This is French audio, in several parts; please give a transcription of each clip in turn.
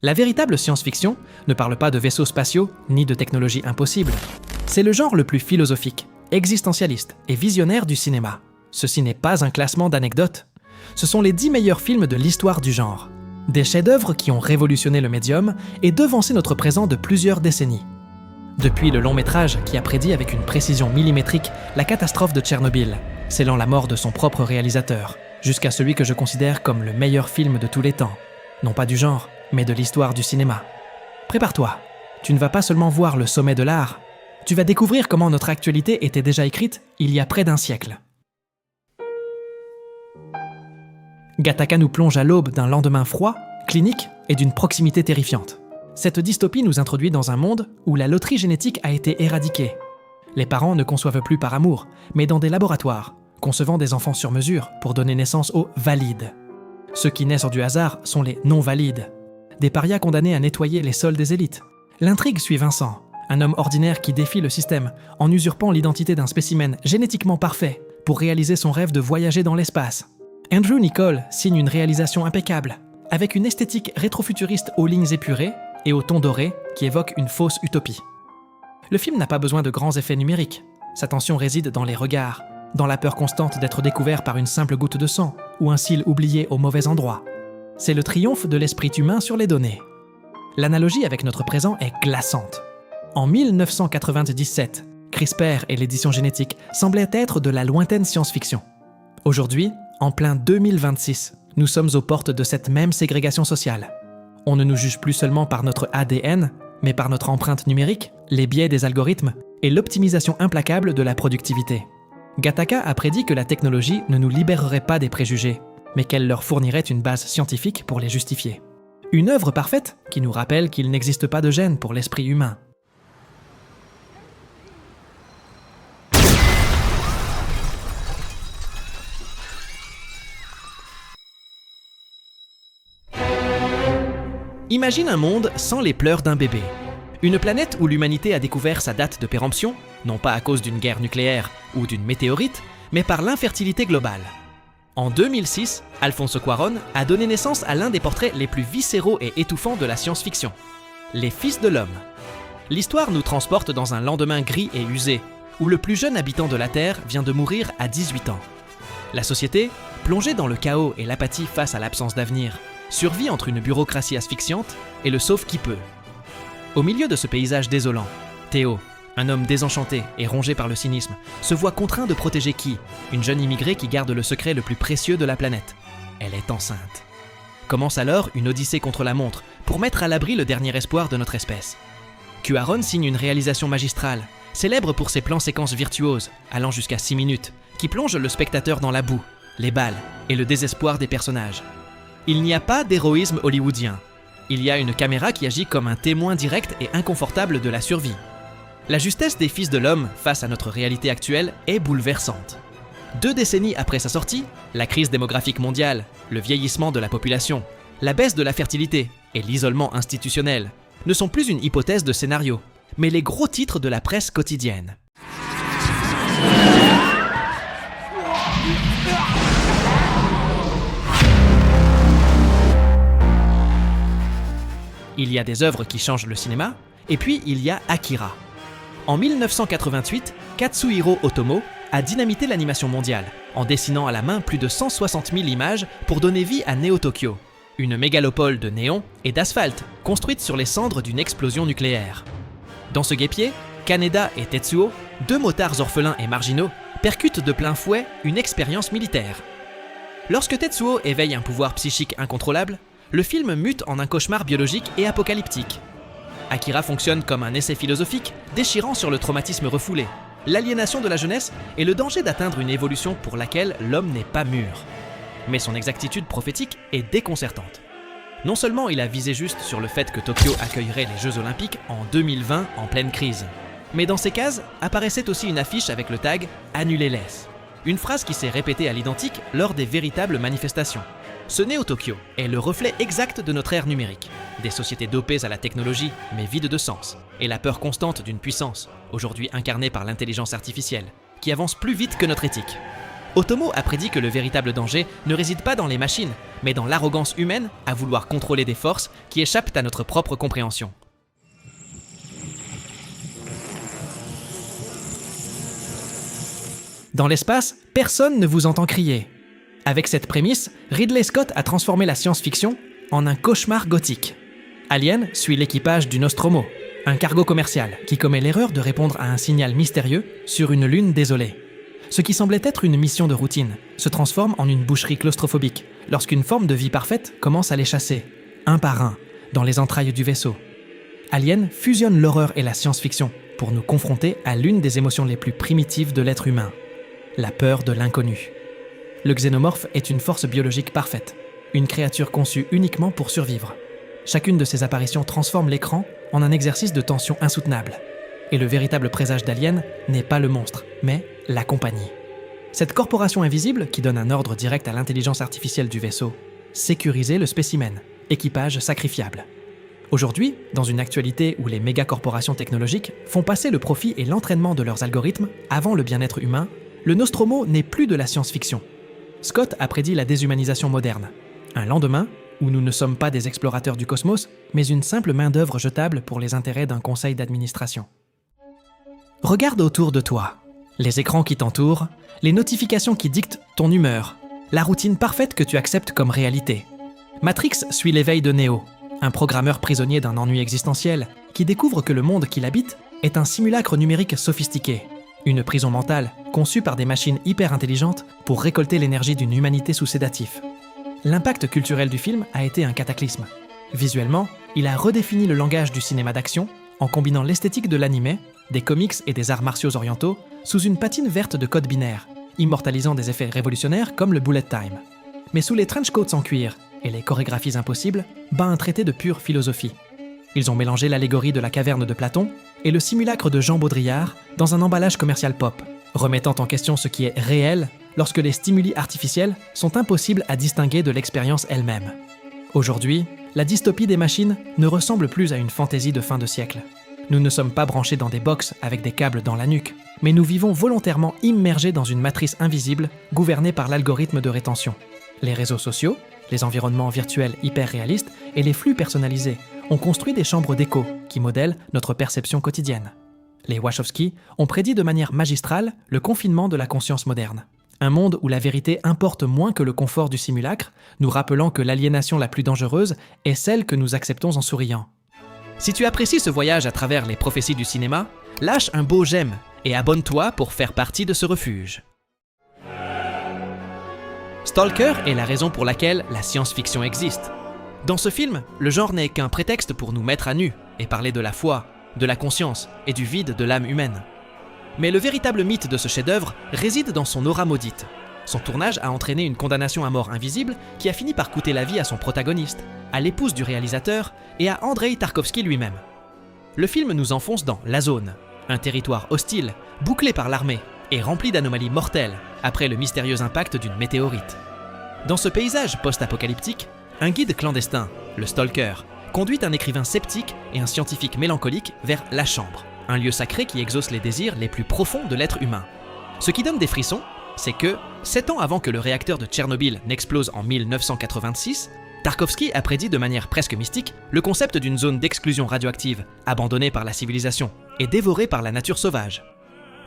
La véritable science-fiction ne parle pas de vaisseaux spatiaux ni de technologies impossibles. C'est le genre le plus philosophique, existentialiste et visionnaire du cinéma. Ceci n'est pas un classement d'anecdotes. Ce sont les 10 meilleurs films de l'histoire du genre. Des chefs-d'œuvre qui ont révolutionné le médium et devancé notre présent de plusieurs décennies. Depuis le long-métrage qui a prédit avec une précision millimétrique la catastrophe de Tchernobyl, scellant la mort de son propre réalisateur, jusqu'à celui que je considère comme le meilleur film de tous les temps. Non pas du genre, mais de l'histoire du cinéma. Prépare-toi, tu ne vas pas seulement voir le sommet de l'art, tu vas découvrir comment notre actualité était déjà écrite il y a près d'un siècle. Gattaca nous plonge à l'aube d'un lendemain froid, clinique et d'une proximité terrifiante. Cette dystopie nous introduit dans un monde où la loterie génétique a été éradiquée. Les parents ne conçoivent plus par amour, mais dans des laboratoires, concevant des enfants sur mesure pour donner naissance aux valides. Ceux qui naissent du hasard sont les non-valides. Des parias condamnés à nettoyer les sols des élites. L'intrigue suit Vincent, un homme ordinaire qui défie le système en usurpant l'identité d'un spécimen génétiquement parfait pour réaliser son rêve de voyager dans l'espace. Andrew Niccol signe une réalisation impeccable, avec une esthétique rétrofuturiste aux lignes épurées et au ton doré qui évoque une fausse utopie. Le film n'a pas besoin de grands effets numériques. Sa tension réside dans les regards, dans la peur constante d'être découvert par une simple goutte de sang ou un cil oublié au mauvais endroit. C'est le triomphe de l'esprit humain sur les données. L'analogie avec notre présent est glaçante. En 1997, CRISPR et l'édition génétique semblaient être de la lointaine science-fiction. Aujourd'hui, en plein 2026, nous sommes aux portes de cette même ségrégation sociale. On ne nous juge plus seulement par notre ADN, mais par notre empreinte numérique, les biais des algorithmes et l'optimisation implacable de la productivité. Gattaca a prédit que la technologie ne nous libérerait pas des préjugés, mais qu'elle leur fournirait une base scientifique pour les justifier. Une œuvre parfaite qui nous rappelle qu'il n'existe pas de gêne pour l'esprit humain. Imagine un monde sans les pleurs d'un bébé. Une planète où l'humanité a découvert sa date de péremption, non pas à cause d'une guerre nucléaire ou d'une météorite, mais par l'infertilité globale. En 2006, Alfonso Cuarón a donné naissance à l'un des portraits les plus viscéraux et étouffants de la science-fiction, Les Fils de l'Homme. L'histoire nous transporte dans un lendemain gris et usé, où le plus jeune habitant de la Terre vient de mourir à 18 ans. La société, plongée dans le chaos et l'apathie face à l'absence d'avenir, survit entre une bureaucratie asphyxiante et le sauve qui peut. Au milieu de ce paysage désolant, Théo, un homme désenchanté et rongé par le cynisme, se voit contraint de protéger Ki, une jeune immigrée qui garde le secret le plus précieux de la planète. Elle est enceinte. Commence alors une odyssée contre la montre pour mettre à l'abri le dernier espoir de notre espèce. Cuarón signe une réalisation magistrale, célèbre pour ses plans-séquences virtuoses, allant jusqu'à 6 minutes, qui plongent le spectateur dans la boue, les balles et le désespoir des personnages. Il n'y a pas d'héroïsme hollywoodien. Il y a une caméra qui agit comme un témoin direct et inconfortable de la survie. La justesse des Fils de l'Homme face à notre réalité actuelle est bouleversante. 2 décennies après sa sortie, la crise démographique mondiale, le vieillissement de la population, la baisse de la fertilité et l'isolement institutionnel ne sont plus une hypothèse de scénario, mais les gros titres de la presse quotidienne. Il y a des œuvres qui changent le cinéma, et puis il y a Akira. En 1988, Katsuhiro Otomo a dynamité l'animation mondiale, en dessinant à la main plus de 160 000 images pour donner vie à Neo Tokyo, une mégalopole de néon et d'asphalte construite sur les cendres d'une explosion nucléaire. Dans ce guêpier, Kaneda et Tetsuo, 2 motards orphelins et marginaux, percutent de plein fouet une expérience militaire. Lorsque Tetsuo éveille un pouvoir psychique incontrôlable, le film mute en un cauchemar biologique et apocalyptique. Akira fonctionne comme un essai philosophique déchirant sur le traumatisme refoulé, l'aliénation de la jeunesse et le danger d'atteindre une évolution pour laquelle l'homme n'est pas mûr. Mais son exactitude prophétique est déconcertante. Non seulement il a visé juste sur le fait que Tokyo accueillerait les Jeux Olympiques en 2020 en pleine crise, mais dans ces cases apparaissait aussi une affiche avec le tag « Annulez-les », une phrase qui s'est répétée à l'identique lors des véritables manifestations. Ce Neo Tokyo est le reflet exact de notre ère numérique. Des sociétés dopées à la technologie, mais vides de sens, et la peur constante d'une puissance, aujourd'hui incarnée par l'intelligence artificielle, qui avance plus vite que notre éthique. Otomo a prédit que le véritable danger ne réside pas dans les machines, mais dans l'arrogance humaine à vouloir contrôler des forces qui échappent à notre propre compréhension. Dans l'espace, personne ne vous entend crier. Avec cette prémisse, Ridley Scott a transformé la science-fiction en un cauchemar gothique. Alien suit l'équipage du Nostromo, un cargo commercial qui commet l'erreur de répondre à un signal mystérieux sur une lune désolée. Ce qui semblait être une mission de routine se transforme en une boucherie claustrophobique lorsqu'une forme de vie parfaite commence à les chasser, un par un, dans les entrailles du vaisseau. Alien fusionne l'horreur et la science-fiction pour nous confronter à l'une des émotions les plus primitives de l'être humain, la peur de l'inconnu. Le xénomorphe est une force biologique parfaite, une créature conçue uniquement pour survivre. Chacune de ces apparitions transforme l'écran en un exercice de tension insoutenable. Et le véritable présage d'Alien n'est pas le monstre, mais la compagnie. Cette corporation invisible qui donne un ordre direct à l'intelligence artificielle du vaisseau, sécuriser le spécimen, équipage sacrifiable. Aujourd'hui, dans une actualité où les méga-corporations technologiques font passer le profit et l'entraînement de leurs algorithmes avant le bien-être humain, le Nostromo n'est plus de la science-fiction. Scott a prédit la déshumanisation moderne. Un lendemain où nous ne sommes pas des explorateurs du cosmos, mais une simple main-d'œuvre jetable pour les intérêts d'un conseil d'administration. Regarde autour de toi. Les écrans qui t'entourent, les notifications qui dictent ton humeur, la routine parfaite que tu acceptes comme réalité. Matrix suit l'éveil de Neo, un programmeur prisonnier d'un ennui existentiel qui découvre que le monde qu'il habite est un simulacre numérique sophistiqué, une prison mentale conçue par des machines hyper intelligentes pour récolter l'énergie d'une humanité sous sédatif. L'impact culturel du film a été un cataclysme. Visuellement, il a redéfini le langage du cinéma d'action en combinant l'esthétique de l'animé, des comics et des arts martiaux orientaux sous une patine verte de code binaire, immortalisant des effets révolutionnaires comme le bullet time. Mais sous les trench coats en cuir et les chorégraphies impossibles, bat un traité de pure philosophie. Ils ont mélangé l'allégorie de la caverne de Platon et le simulacre de Jean Baudrillard dans un emballage commercial pop, remettant en question ce qui est réel lorsque les stimuli artificiels sont impossibles à distinguer de l'expérience elle-même. Aujourd'hui, la dystopie des machines ne ressemble plus à une fantaisie de fin de siècle. Nous ne sommes pas branchés dans des box avec des câbles dans la nuque, mais nous vivons volontairement immergés dans une matrice invisible gouvernée par l'algorithme de rétention. Les réseaux sociaux, les environnements virtuels hyper réalistes et les flux personnalisés ont construit des chambres d'écho qui modèlent notre perception quotidienne. Les Wachowski ont prédit de manière magistrale le confinement de la conscience moderne. Un monde où la vérité importe moins que le confort du simulacre, nous rappelant que l'aliénation la plus dangereuse est celle que nous acceptons en souriant. Si tu apprécies ce voyage à travers les prophéties du cinéma, lâche un beau j'aime et abonne-toi pour faire partie de ce refuge. Stalker est la raison pour laquelle la science-fiction existe. Dans ce film, le genre n'est qu'un prétexte pour nous mettre à nu et parler de la foi, de la conscience et du vide de l'âme humaine. Mais le véritable mythe de ce chef-d'œuvre réside dans son aura maudite. Son tournage a entraîné une condamnation à mort invisible qui a fini par coûter la vie à son protagoniste, à l'épouse du réalisateur et à Andrei Tarkovsky lui-même. Le film nous enfonce dans la zone, un territoire hostile, bouclé par l'armée et rempli d'anomalies mortelles après le mystérieux impact d'une météorite. Dans ce paysage post-apocalyptique, un guide clandestin, le Stalker, conduit un écrivain sceptique et un scientifique mélancolique vers la Chambre, un lieu sacré qui exauce les désirs les plus profonds de l'être humain. Ce qui donne des frissons, c'est que, 7 ans avant que le réacteur de Tchernobyl n'explose en 1986, Tarkovsky a prédit de manière presque mystique le concept d'une zone d'exclusion radioactive, abandonnée par la civilisation et dévorée par la nature sauvage.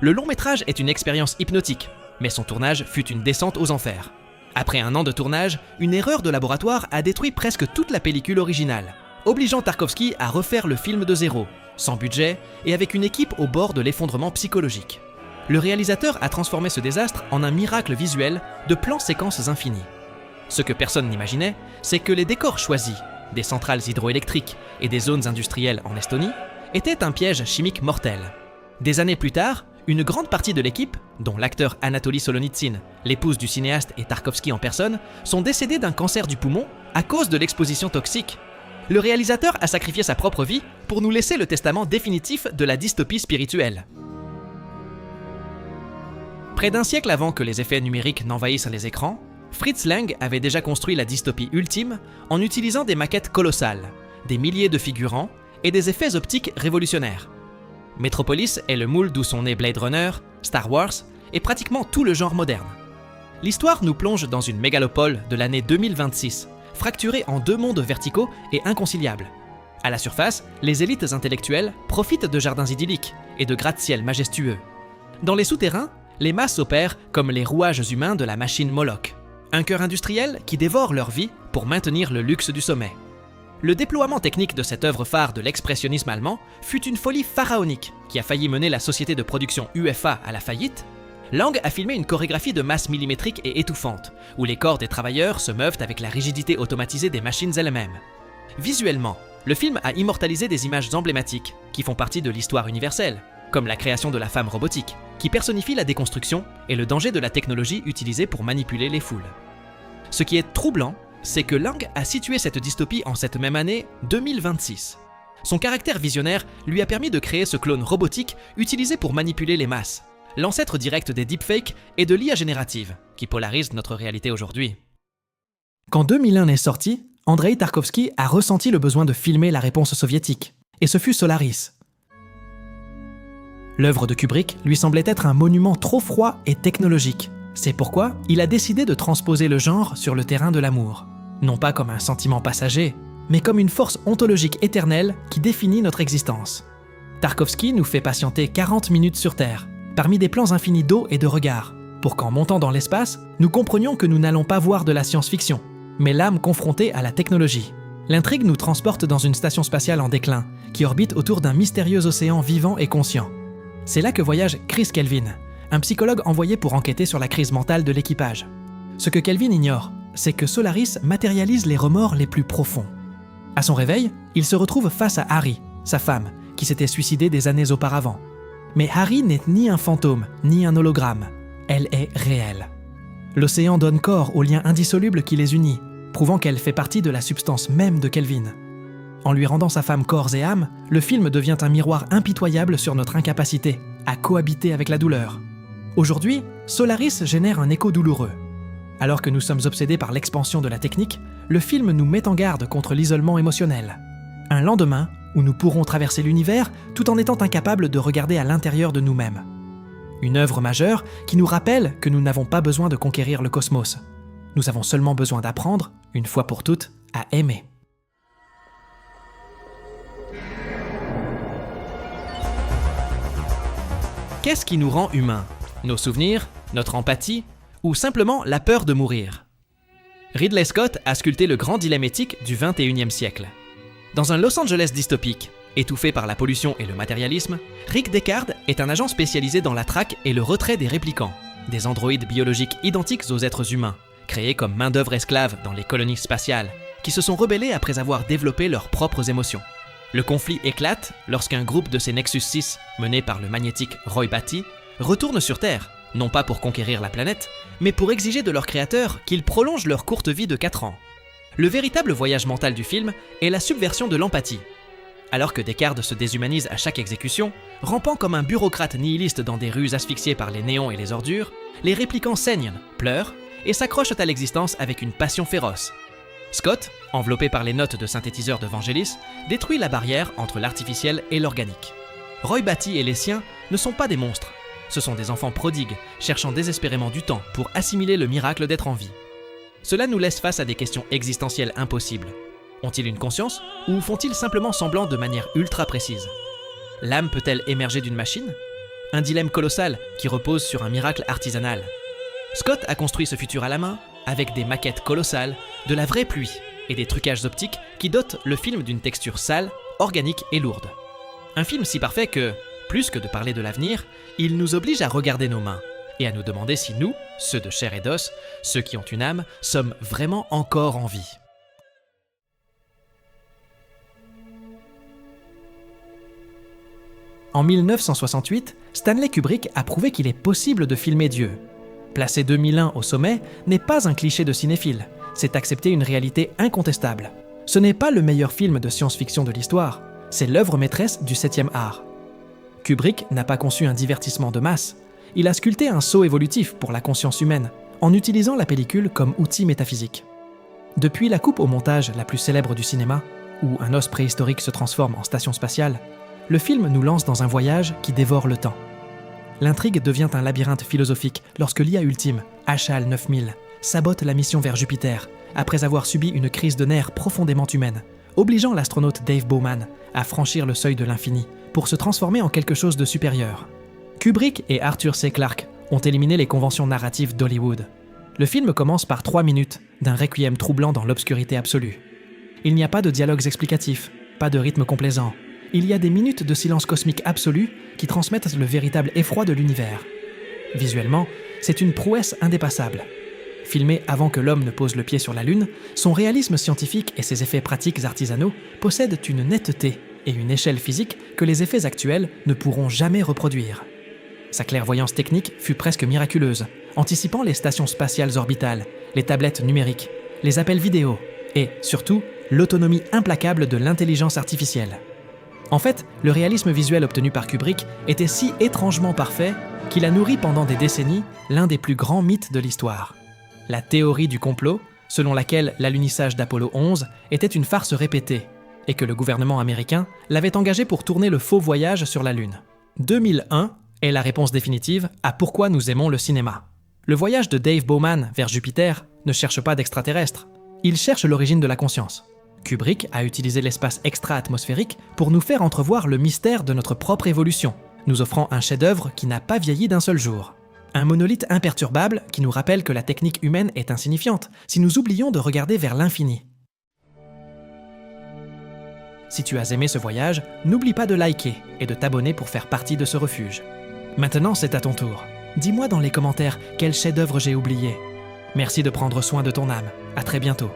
Le long métrage est une expérience hypnotique, mais son tournage fut une descente aux enfers. Après un an de tournage, une erreur de laboratoire a détruit presque toute la pellicule originale, obligeant Tarkovsky à refaire le film de zéro, sans budget et avec une équipe au bord de l'effondrement psychologique. Le réalisateur a transformé ce désastre en un miracle visuel de plans-séquences infinis. Ce que personne n'imaginait, c'est que les décors choisis, des centrales hydroélectriques et des zones industrielles en Estonie, étaient un piège chimique mortel. Des années plus tard, une grande partie de l'équipe, dont l'acteur Anatoly Solonitsyn, l'épouse du cinéaste et Tarkovsky en personne, sont décédés d'un cancer du poumon à cause de l'exposition toxique. Le réalisateur a sacrifié sa propre vie pour nous laisser le testament définitif de la dystopie spirituelle. Près d'un siècle avant que les effets numériques n'envahissent les écrans, Fritz Lang avait déjà construit la dystopie ultime en utilisant des maquettes colossales, des milliers de figurants et des effets optiques révolutionnaires. Metropolis est le moule d'où sont nés Blade Runner, Star Wars et pratiquement tout le genre moderne. L'histoire nous plonge dans une mégalopole de l'année 2026, fracturée en deux mondes verticaux et inconciliables. À la surface, les élites intellectuelles profitent de jardins idylliques et de gratte-ciel majestueux. Dans les souterrains, les masses opèrent comme les rouages humains de la machine Moloch, un cœur industriel qui dévore leur vie pour maintenir le luxe du sommet. Le déploiement technique de cette œuvre phare de l'expressionnisme allemand fut une folie pharaonique qui a failli mener la société de production UFA à la faillite. Lang a filmé une chorégraphie de masse millimétrique et étouffante, où les corps des travailleurs se meuvent avec la rigidité automatisée des machines elles-mêmes. Visuellement, le film a immortalisé des images emblématiques qui font partie de l'histoire universelle, comme la création de la femme robotique, qui personnifie la déconstruction et le danger de la technologie utilisée pour manipuler les foules. Ce qui est troublant, c'est que Lang a situé cette dystopie en cette même année 2026. Son caractère visionnaire lui a permis de créer ce clone robotique utilisé pour manipuler les masses, l'ancêtre direct des deepfakes et de l'IA générative, qui polarise notre réalité aujourd'hui. Quand 2001 est sorti, Andrei Tarkovsky a ressenti le besoin de filmer la réponse soviétique, et ce fut Solaris. L'œuvre de Kubrick lui semblait être un monument trop froid et technologique. C'est pourquoi il a décidé de transposer le genre sur le terrain de l'amour. Non pas comme un sentiment passager, mais comme une force ontologique éternelle qui définit notre existence. Tarkovsky nous fait patienter 40 minutes sur Terre, parmi des plans infinis d'eau et de regards, pour qu'en montant dans l'espace, nous comprenions que nous n'allons pas voir de la science-fiction, mais l'âme confrontée à la technologie. L'intrigue nous transporte dans une station spatiale en déclin, qui orbite autour d'un mystérieux océan vivant et conscient. C'est là que voyage Chris Kelvin, un psychologue envoyé pour enquêter sur la crise mentale de l'équipage. Ce que Kelvin ignore, c'est que Solaris matérialise les remords les plus profonds. À son réveil, il se retrouve face à Harry, sa femme, qui s'était suicidée des années auparavant. Mais Harry n'est ni un fantôme, ni un hologramme. Elle est réelle. L'océan donne corps au lien indissoluble qui les unit, prouvant qu'elle fait partie de la substance même de Kelvin. En lui rendant sa femme corps et âme, le film devient un miroir impitoyable sur notre incapacité à cohabiter avec la douleur. Aujourd'hui, Solaris génère un écho douloureux. Alors que nous sommes obsédés par l'expansion de la technique, le film nous met en garde contre l'isolement émotionnel. Un lendemain où nous pourrons traverser l'univers tout en étant incapables de regarder à l'intérieur de nous-mêmes. Une œuvre majeure qui nous rappelle que nous n'avons pas besoin de conquérir le cosmos. Nous avons seulement besoin d'apprendre, une fois pour toutes, à aimer. Qu'est-ce qui nous rend humains ? Nos souvenirs, notre empathie, ou simplement la peur de mourir ? Ridley Scott a sculpté le grand dilemme éthique du XXIe siècle. Dans un Los Angeles dystopique, étouffé par la pollution et le matérialisme, Rick Deckard est un agent spécialisé dans la traque et le retrait des réplicants, des androïdes biologiques identiques aux êtres humains, créés comme main-d'œuvre esclave dans les colonies spatiales, qui se sont rebellés après avoir développé leurs propres émotions. Le conflit éclate lorsqu'un groupe de ces Nexus 6, mené par le magnétique Roy Batty, retourne sur Terre, non pas pour conquérir la planète, mais pour exiger de leurs créateurs qu'ils prolongent leur courte vie de 4 ans. Le véritable voyage mental du film est la subversion de l'empathie. Alors que Deckard se déshumanise à chaque exécution, rampant comme un bureaucrate nihiliste dans des rues asphyxiées par les néons et les ordures, les réplicants saignent, pleurent et s'accrochent à l'existence avec une passion féroce. Scott, enveloppé par les notes de synthétiseur de Vangelis, détruit la barrière entre l'artificiel et l'organique. Roy Batty et les siens ne sont pas des monstres. Ce sont des enfants prodigues, cherchant désespérément du temps pour assimiler le miracle d'être en vie. Cela nous laisse face à des questions existentielles impossibles. Ont-ils une conscience ou font-ils simplement semblant de manière ultra précise ? L'âme peut-elle émerger d'une machine ? Un dilemme colossal qui repose sur un miracle artisanal. Scott a construit ce futur à la main, avec des maquettes colossales, de la vraie pluie et des trucages optiques qui dotent le film d'une texture sale, organique et lourde. Un film si parfait que, plus que de parler de l'avenir, il nous oblige à regarder nos mains et à nous demander si nous, ceux de chair et d'os, ceux qui ont une âme, sommes vraiment encore en vie. En 1968, Stanley Kubrick a prouvé qu'il est possible de filmer Dieu. Placer 2001 au sommet n'est pas un cliché de cinéphile, c'est accepter une réalité incontestable. Ce n'est pas le meilleur film de science-fiction de l'histoire, c'est l'œuvre maîtresse du 7e art. Kubrick n'a pas conçu un divertissement de masse, il a sculpté un saut évolutif pour la conscience humaine, en utilisant la pellicule comme outil métaphysique. Depuis la coupe au montage la plus célèbre du cinéma, où un os préhistorique se transforme en station spatiale, le film nous lance dans un voyage qui dévore le temps. L'intrigue devient un labyrinthe philosophique lorsque l'IA ultime, HAL 9000, sabote la mission vers Jupiter après avoir subi une crise de nerfs profondément humaine, obligeant l'astronaute Dave Bowman à franchir le seuil de l'infini pour se transformer en quelque chose de supérieur. Kubrick et Arthur C. Clarke ont éliminé les conventions narratives d'Hollywood. Le film commence par 3 minutes d'un requiem troublant dans l'obscurité absolue. Il n'y a pas de dialogues explicatifs, pas de rythme complaisant. Il y a des minutes de silence cosmique absolu qui transmettent le véritable effroi de l'univers. Visuellement, c'est une prouesse indépassable. Filmé avant que l'homme ne pose le pied sur la Lune, son réalisme scientifique et ses effets pratiques artisanaux possèdent une netteté et une échelle physique que les effets actuels ne pourront jamais reproduire. Sa clairvoyance technique fut presque miraculeuse, anticipant les stations spatiales orbitales, les tablettes numériques, les appels vidéo et, surtout, l'autonomie implacable de l'intelligence artificielle. En fait, le réalisme visuel obtenu par Kubrick était si étrangement parfait qu'il a nourri pendant des décennies l'un des plus grands mythes de l'histoire. La théorie du complot, selon laquelle l'alunissage d'Apollo 11 était une farce répétée et que le gouvernement américain l'avait engagé pour tourner le faux voyage sur la Lune. 2001 est la réponse définitive à pourquoi nous aimons le cinéma. Le voyage de Dave Bowman vers Jupiter ne cherche pas d'extraterrestres, il cherche l'origine de la conscience. Kubrick a utilisé l'espace extra-atmosphérique pour nous faire entrevoir le mystère de notre propre évolution, nous offrant un chef-d'œuvre qui n'a pas vieilli d'un seul jour. Un monolithe imperturbable qui nous rappelle que la technique humaine est insignifiante si nous oublions de regarder vers l'infini. Si tu as aimé ce voyage, n'oublie pas de liker et de t'abonner pour faire partie de ce refuge. Maintenant, c'est à ton tour. Dis-moi dans les commentaires quel chef-d'œuvre j'ai oublié. Merci de prendre soin de ton âme. À très bientôt.